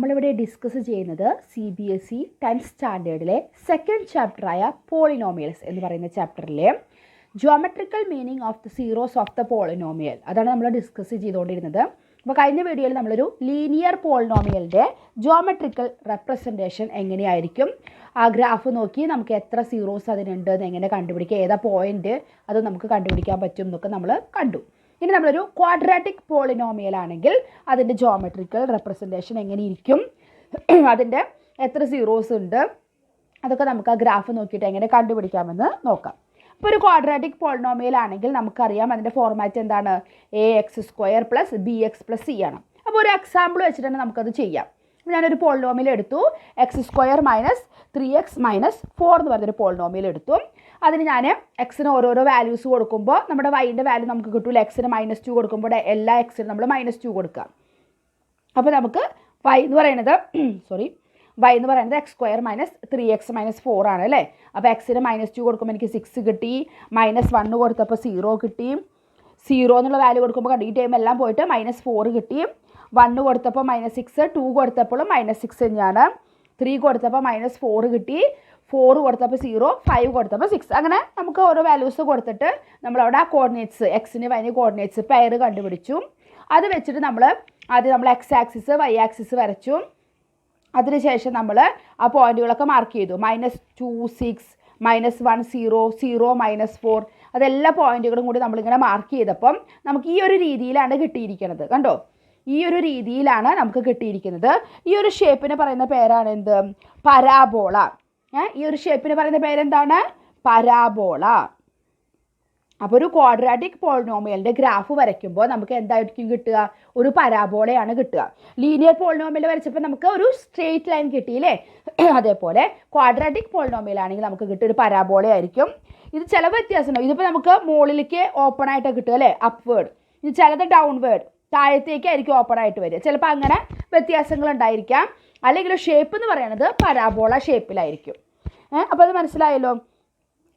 നമ്മളിവിടെ ഡിസ്കസ് ചെയ്യുന്നത് CBSE 10th സ്റ്റാൻഡേർഡിലെ സെക്കൻഡ് ചാപ്റ്ററായ പോളിനോമിയൽസ് എന്ന് പറയുന്ന ചാപ്റ്ററിലെ geometrical meaning of the zeros of the polynomial അതാണ് നമ്മൾ ഡിസ്കസ് ചെയ്തുകൊണ്ടിരുന്നത്. അപ്പോൾ കഴിഞ്ഞ വീഡിയോയിൽ നമ്മളൊരു ലീനിയർ പോളിനോമിയലിൻ്റെ ജോമെട്രിക്കൽ റെപ്രസെൻറ്റേഷൻ എങ്ങനെയായിരിക്കും, ആ ഗ്രാഫ് നോക്കി നമുക്ക് എത്ര സീറോസ് അതിനുണ്ട് എന്ന് എങ്ങനെ കണ്ടുപിടിക്കുക, ഏതാ പോയിൻ്റ് അത് നമുക്ക് കണ്ടുപിടിക്കാൻ പറ്റും എന്നൊക്കെ നമ്മൾ കണ്ടു. ഇനി നമ്മളൊരു ക്വാഡ്രാറ്റിക് പോളിനോമിയൽ ആണെങ്കിൽ അതിൻ്റെ ജോമെട്രിക്കൽ റെപ്രസെൻറ്റേഷൻ എങ്ങനെ ഇരിക്കും, അതിൻ്റെ എത്ര സീറോസ് ഉണ്ട്, അതൊക്കെ നമുക്ക് ആ ഗ്രാഫ് നോക്കിയിട്ട് എങ്ങനെ കണ്ടുപിടിക്കാമെന്ന് നോക്കാം. ഇപ്പോൾ ഒരു ക്വാഡ്രാറ്റിക് പോളിനോമിയൽ ആണെങ്കിൽ നമുക്കറിയാം അതിൻ്റെ ഫോർമാറ്റ് എന്താണ്, AX² + BX + C ആണ്. അപ്പോൾ ഒരു എക്സാമ്പിൾ വെച്ചിട്ട് തന്നെ നമുക്കത് ചെയ്യാം. ഞാനൊരു പോളിനോമിയൽ എടുത്തു, X² - 3x - 4 എന്ന് പറഞ്ഞൊരു പോളിനോമിയൽ എടുത്തു. അതിന് ഞാൻ എക്സിന് ഓരോരോ വാല്യൂസ് കൊടുക്കുമ്പോൾ നമ്മുടെ വൈൻ്റെ വാല്യൂ നമുക്ക് കിട്ടില്ല. എക്സിന് -2 കൊടുക്കുമ്പോൾ എല്ലാ എക്സിനും നമ്മൾ -2 കൊടുക്കുക. അപ്പോൾ നമുക്ക് y എന്ന് പറയുന്നത് X² - 3x - 4 ആണ് അല്ലേ. അപ്പോൾ എക്സിന് -2 കൊടുക്കുമ്പോൾ എനിക്ക് 6 കിട്ടി, -1 കൊടുത്തപ്പോൾ 0 കിട്ടി, 0 എന്നുള്ള വാല്യൂ കൊടുക്കുമ്പോൾ കണ്ടു ഈ ടൈം എല്ലാം പോയിട്ട് -4 കിട്ടി, 1 കൊടുത്തപ്പോൾ -6, 2 കൊടുത്തപ്പോഴും -6 തന്നെയാണ്, 3 കൊടുത്തപ്പോൾ -4 കിട്ടി, 4 കൊടുത്തപ്പോൾ 0, 5 കൊടുത്തപ്പോൾ 6. അങ്ങനെ നമുക്ക് ഓരോ വാല്യൂസ് കൊടുത്തിട്ട് നമ്മളവിടെ ആ കോർഡിനേറ്റ്സ് എക്സിന് വൈന് കോർഡിനേറ്റ്സ് പെയർ കണ്ടുപിടിച്ചു. അത് വെച്ചിട്ട് ആദ്യം നമ്മൾ X ആക്സിസ് Y ആക്സിസ് വരച്ചു. അതിനുശേഷം നമ്മൾ ആ പോയിന്റുകളൊക്കെ മാർക്ക് ചെയ്തു. -2, 6, -1, 0, 0, -4 അതെല്ലാ പോയിന്റുകളും കൂടി നമ്മളിങ്ങനെ മാർക്ക് ചെയ്തപ്പം നമുക്ക് ഈ ഒരു രീതിയിലാണ് കിട്ടിയിരിക്കുന്നത്. കണ്ടോ, ഈ ഒരു രീതിയിലാണ് നമുക്ക് കിട്ടിയിരിക്കുന്നത്. ഈ ഒരു ഷേപ്പിന് പറയുന്ന പേരാണ് എന്ത്, പരാബോള. ഈ ഒരു ഷേപ്പിന് പറയുന്ന പേരെന്താണ്, പരാബോള. അപ്പോൾ ഒരു ക്വാഡ്രാറ്റിക് പോളിനോമിയലിൻ്റെ ഗ്രാഫ് വരയ്ക്കുമ്പോൾ നമുക്ക് എന്തായിരിക്കും കിട്ടുക, ഒരു പരാബോളയാണ് കിട്ടുക. ലീനിയർ പോളിനോമിയൽ വരച്ചപ്പോൾ നമുക്ക് ഒരു സ്ട്രെയിറ്റ് ലൈൻ കിട്ടിയില്ലേ, അതേപോലെ ക്വാഡ്രാറ്റിക് പോളിനോമിയൽ ആണെങ്കിൽ നമുക്ക് കിട്ടുക ഒരു പരാബോളയായിരിക്കും. ഇത് ചില വ്യത്യാസമുണ്ട്. ഇതിപ്പോൾ നമുക്ക് മുകളിലേക്ക് ഓപ്പൺ ആയിട്ട് കിട്ടുക അല്ലേ, അപ്വേർഡ്. ഇത് ചിലത് ഡൗൺവേർഡ്, താഴത്തേക്കായിരിക്കും ഓപ്പൺ ആയിട്ട് വരിക. ചിലപ്പോൾ അങ്ങനെ വ്യത്യാസങ്ങൾ ഉണ്ടായിരിക്കാം. അല്ലെങ്കിൽ ഷേപ്പ് എന്ന് പറയുന്നത് പരാബോള ഷേപ്പിലായിരിക്കും. അപ്പോൾ അത് മനസ്സിലായല്ലോ.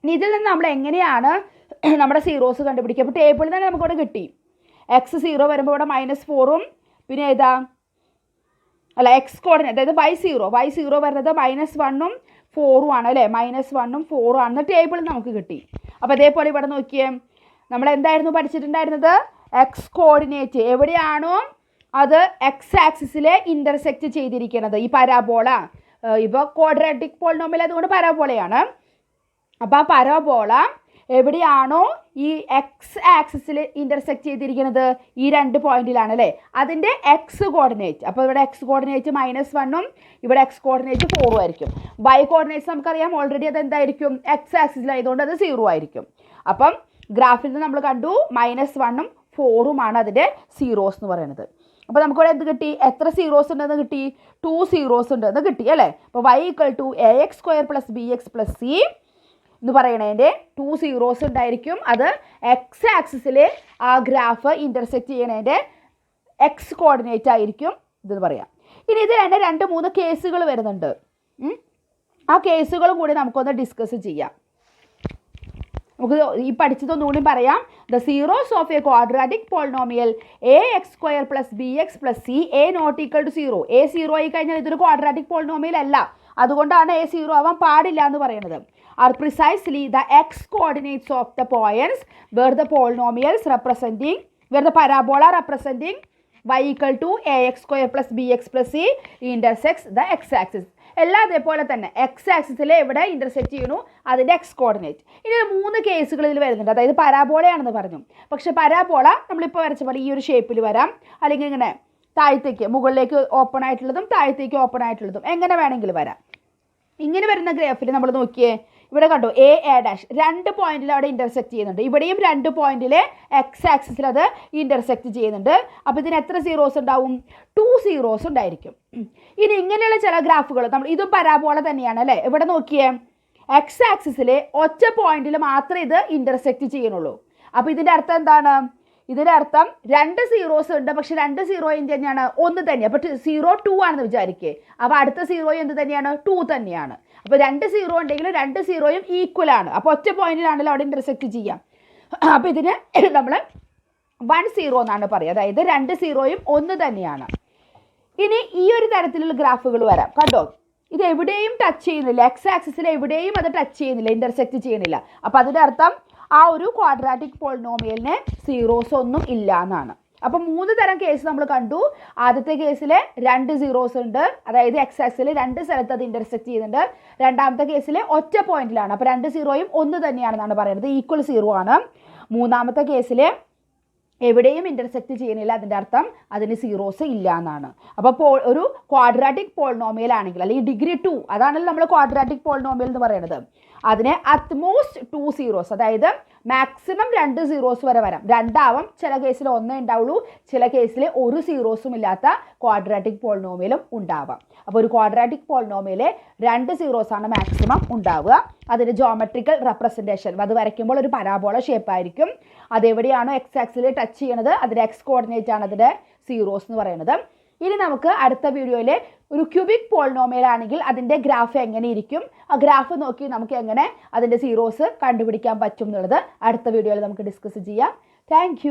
ഇതിൽ നിന്ന് നമ്മൾ എങ്ങനെയാണ് നമ്മുടെ സീറോസ് കണ്ടുപിടിക്കുക. അപ്പോൾ ടേബിളിൽ തന്നെ നമുക്കിവിടെ കിട്ടി X0 വരുമ്പോൾ ഇവിടെ -4ഉം പിന്നെ ഏതാ X കോർഡിനേറ്റ് അതായത് Y0 വരുന്നത് -1ഉം 4ഉം ആണ് അല്ലേ, -1ഉം 4ഉം ആണെന്ന് ടേബിളിൽ നമുക്ക് കിട്ടി. അപ്പോൾ അതേപോലെ ഇവിടെ നോക്കിയേ, നമ്മൾ എന്തായിരുന്നു പഠിച്ചിട്ടുണ്ടായിരുന്നത്, X കോർഡിനേറ്റ് എവിടെയാണോ അത് X ആക്സിസിൽ ഇൻ്റർസെക്റ്റ് ചെയ്തിരിക്കുന്നത് ഈ പരാബോള. ഇപ്പോൾ ക്വാഡ്രാറ്റിക് പോളിനോമിയൽ അതുകൊണ്ട് പരാബോളയാണ്. അപ്പോൾ ആ പരാബോള എവിടെയാണോ ഈ X ആക്സിസിൽ ഇൻ്റർസെക്റ്റ് ചെയ്തിരിക്കുന്നത് ഈ 2 പോയിന്റിലാണ് അല്ലേ, അതിൻ്റെ X കോർഡിനേറ്റ്. അപ്പോൾ ഇവിടെ X കോർഡിനേറ്റ് -1ഉം ഇവിടെ X കോർഡിനേറ്റ് 4ഉം ആയിരിക്കും. Y കോർഡിനേറ്റ്സ് നമുക്കറിയാം ഓൾറെഡി അത് എന്തായിരിക്കും, X ആക്സിസിലായതുകൊണ്ട് അത് 0 ആയിരിക്കും. അപ്പം ഗ്രാഫിൽ നിന്ന് നമ്മൾ കണ്ടു -1ഉം 4ഉമാണ് അതിൻ്റെ സീറോസ് എന്ന് പറയുന്നത്. അപ്പോൾ നമുക്കിവിടെ എന്ത് കിട്ടി, എത്ര സീറോസ് ഉണ്ടെന്ന് കിട്ടി, 2 സീറോസ് ഉണ്ടെന്ന് കിട്ടി അല്ലേ. അപ്പോൾ Y = AX² + BX + C എന്ന് പറയണതിൻ്റെ 2 സീറോസ് ഉണ്ടായിരിക്കും. അത് X ആക്സിസിൽ ആ ഗ്രാഫ് ഇൻ്റർസെക്റ്റ് ചെയ്യണതിൻ്റെ X കോർഡിനേറ്റ് ആയിരിക്കും ഇതെന്ന് പറയാം. ഇനി ഇത് 2-3 കേസുകൾ വരുന്നുണ്ട്. ആ കേസുകളും കൂടി നമുക്കൊന്ന് ഡിസ്കസ് ചെയ്യാം. നമുക്ക് ഈ പഠിച്ചതൊന്നുകൂടി പറയാം. The zeros of A quadratic polynomial AX² + BX + C A ≠ 0. A 0 ആയി കഴിഞ്ഞാൽ ഇതൊരു ക്വാഡ്രാറ്റിക് പോളിനോമിയൽ അല്ല, അതുകൊണ്ടാണ് A 0 ആവാൻ പാടില്ല എന്ന് പറയുന്നത്. Are precisely the X coordinates of the points where the parabola representing Y = AX² + BX + C intersects the X axis. എല്ലാം അതേപോലെ തന്നെ X ആക്സിസിൽ എവിടെ ഇൻ്റർസെക്റ്റ് ചെയ്യണു അതിൻ്റെ X കോർഡിനേറ്റ്. ഇനി 3 കേസുകൾ ഇതിൽ വരുന്നുണ്ട്. അതായത് പരാബോളയാണെന്ന് പറഞ്ഞു. പക്ഷെ പരാബോള നമ്മളിപ്പോൾ വരച്ച പോലെ ഈ ഒരു ഷേപ്പിൽ വരാം, അല്ലെങ്കിൽ ഇങ്ങനെ താഴത്തേക്ക് മുകളിലേക്ക് ഓപ്പൺ ആയിട്ടുള്ളതും താഴത്തേക്ക് ഓപ്പൺ ആയിട്ടുള്ളതും എങ്ങനെ വേണമെങ്കിലും വരാം. ഇങ്ങനെ വരുന്ന ഗ്രാഫിൽ നമ്മൾ നോക്കിയേ, ഇവിടെ കണ്ടു A' 2 പോയിന്റിൽ അവിടെ ഇൻ്റർസെക്റ്റ് ചെയ്യുന്നുണ്ട്. ഇവിടെയും 2 പോയിന്റിൽ X ആക്സിസിൽ അത് ഇൻ്റർസെക്റ്റ് ചെയ്യുന്നുണ്ട്. അപ്പോൾ ഇതിന് എത്ര സീറോസ് ഉണ്ടാവും, 2 സീറോസ് ഉണ്ടായിരിക്കും. ഇനി ഇങ്ങനെയുള്ള ചില ഗ്രാഫുകൾ ഇതും പരാബോള തന്നെയാണ് അല്ലേ. ഇവിടെ നോക്കിയേ, X ആക്സിസിൽ ഒറ്റ പോയിന്റിൽ മാത്രമേ ഇത് ഇൻ്റർസെക്റ്റ് ചെയ്യണുള്ളൂ. അപ്പോൾ ഇതിൻ്റെ അർത്ഥം എന്താണ്, ഇതിൻ്റെ അർത്ഥം 2 സീറോസ് ഉണ്ട്, പക്ഷെ 2 സീറോയും തന്നെയാണ് ഒന്ന് തന്നെയാണ്. അപ്പോൾ 0, 2 ആണെന്ന് വിചാരിക്കേ, അപ്പോൾ അടുത്ത സീറോയും എന്ത് തന്നെയാണ്, 2 തന്നെയാണ്. അപ്പോൾ 2 സീറോ ഉണ്ടെങ്കിൽ 2 സീറോയും ഈക്വൽ ആണ്. അപ്പോൾ ഒറ്റ പോയിന്റിലാണല്ലോ അവിടെ ഇൻ്റർസെക്റ്റ് ചെയ്യാം. അപ്പോൾ ഇതിന് നമ്മൾ 1 0 എന്നാണ് പറയുക. അതായത് 2 സീറോയും ഒന്ന് തന്നെയാണ്. ഇനി ഈ ഒരു തരത്തിലുള്ള ഗ്രാഫുകൾ വരാം. കണ്ടോ, ഇത് എവിടെയും ടച്ച് ചെയ്യുന്നില്ല, എക്സ് ആക്സിസിൽ എവിടെയും അത് ടച്ച് ചെയ്യുന്നില്ല, ഇൻ്റർസെക്റ്റ് ചെയ്യണില്ല. അപ്പോൾ അതിൻ്റെ അർത്ഥം ആ ഒരു ക്വാഡ്രാറ്റിക് പോളിനോമിയലിന് സീറോസ് ഒന്നും ഇല്ല എന്നാണ്. അപ്പം 3 തരം കേസ് നമ്മൾ കണ്ടു. ആദ്യത്തെ കേസിൽ 2 സീറോസ് ഉണ്ട്, അതായത് എക്സ് ആക്സിൽ 2 സ്ഥലത്ത് അത് ഇൻ്റർസെക്റ്റ് ചെയ്യുന്നുണ്ട്. രണ്ടാമത്തെ കേസിൽ ഒറ്റ പോയിന്റിലാണ്, അപ്പോൾ 2 സീറോയും ഒന്ന് തന്നെയാണെന്നാണ് പറയുന്നത്, ഈക്വൽ സീറോ ആണ്. മൂന്നാമത്തെ കേസിൽ എവിടെയും ഇൻ്റർസെക്റ്റ് ചെയ്യുന്നില്ല, അതിൻ്റെ അർത്ഥം അതിന് സീറോസ് ഇല്ല എന്നാണ്. അപ്പോൾ ഒരു ക്വാഡ്രാറ്റിക് പോളിനോമിയൽ ആണെങ്കിൽ, അല്ലെങ്കിൽ ഡിഗ്രി 2, അതാണല്ലോ നമ്മൾ ക്വാഡ്രാറ്റിക് പോളിനോമിയൽ എന്ന് പറയുന്നത്, അതിന് അറ്റ്മോസ്റ്റ് 2 സീറോസ്, അതായത് മാക്സിമം 2 സീറോസ് വരെ വരാം. 2 ആവാം, ചില കേസിൽ 1 ഉണ്ടാവുള്ളൂ, ചില കേസിൽ ഒരു സീറോസും ഇല്ലാത്ത ക്വാഡ്രാറ്റിക് പോളിനോമിയലും ഉണ്ടാവാം. അപ്പോൾ ഒരു ക്വാഡ്രാറ്റിക് പോളിനോമിയല് 2 സീറോസാണ് മാക്സിമം ഉണ്ടാവുക. അതിന് ജോമെട്രിക്കൽ റെപ്രസെൻറ്റേഷൻ, അത് വരയ്ക്കുമ്പോൾ ഒരു പരാബോള ഷേപ്പ് ആയിരിക്കും. അതെവിടെയാണോ എക്സ് ആക്സിൽ ടച്ച് ചെയ്യണത് അതിൻ്റെ എക്സ് കോർഡിനേറ്റ് ആണ് അതിൻ്റെ സീറോസ് എന്ന് പറയുന്നത്. ഇനി നമുക്ക് അടുത്ത വീഡിയോയിൽ ഒരു ക്യൂബിക് പോളിനോമിയൽ ആണെങ്കിൽ അതിൻ്റെ ഗ്രാഫ് എങ്ങനെ ഇരിക്കും, ആ ഗ്രാഫ് നോക്കി നമുക്ക് എങ്ങനെ അതിൻ്റെ സീറോസ് കണ്ടുപിടിക്കാൻ പറ്റും എന്നുള്ളത് അടുത്ത വീഡിയോയിൽ നമുക്ക് ഡിസ്കസ് ചെയ്യാം. താങ്ക്